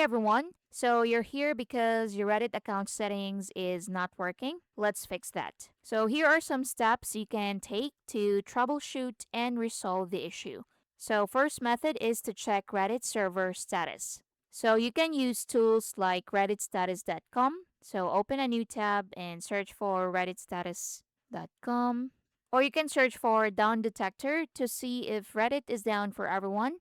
everyone. So you're here because your Reddit account settings is not working. Let's fix that. So here are some steps you can take to troubleshoot and resolve the issue. So first method is to check Reddit server status. So you can use tools like redditstatus.com. So open a new tab and search for redditstatus.com. Or you can search for down detector to see if Reddit is down for everyone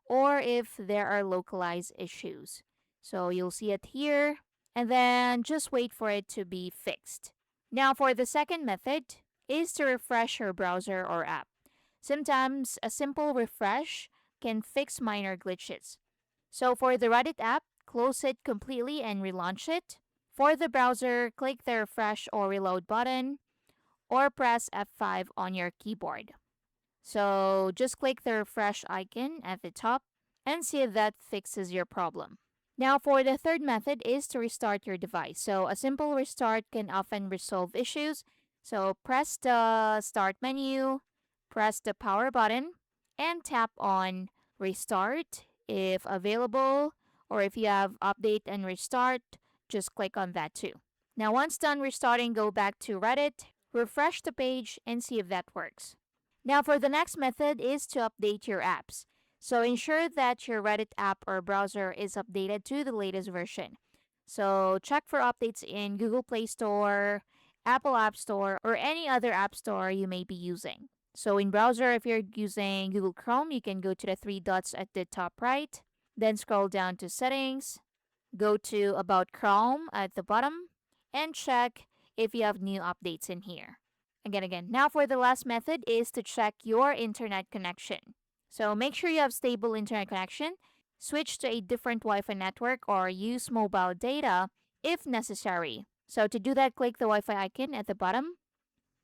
or if there are localized issues. So you'll see it here and then just wait for it to be fixed. Now, for the second method is to refresh your browser or app. Sometimes a simple refresh can fix minor glitches. So for the Reddit app, close it completely and relaunch it. For the browser, click the refresh or reload button or press F5 on your keyboard. So just click the refresh icon at the top and see if that fixes your problem. Now, for the third method is to restart your device. So a simple restart can often resolve issues. So press the start menu, press the power button, and tap on restart if available, or if you have update and restart, just click on that too. Now, once done restarting, go back to Reddit, refresh the page, and see if that works. Now, for the next method is to update your apps. So ensure that your Reddit app or browser is updated to the latest version. So check for updates in Google Play Store, Apple App Store, or any other app store you may be using. So in browser, if you're using Google Chrome, you can go to the three dots at the top right, then scroll down to settings, go to About Chrome at the bottom, and check if you have new updates in here. Again. Now for the last method is to check your internet connection. So make sure you have stable internet connection, switch to a different Wi-Fi network or use mobile data if necessary. So to do that, click the Wi-Fi icon at the bottom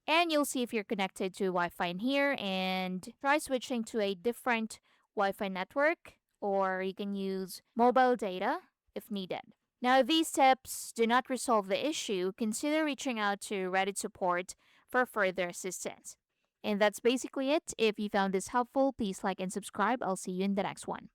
and you'll see if you're connected to Wi-Fi in here and try switching to a different Wi-Fi network or you can use mobile data if needed. Now, if these tips do not resolve the issue, consider reaching out to Reddit support for further assistance. And that's basically it. If you found this helpful, please like and subscribe. I'll see you in the next one.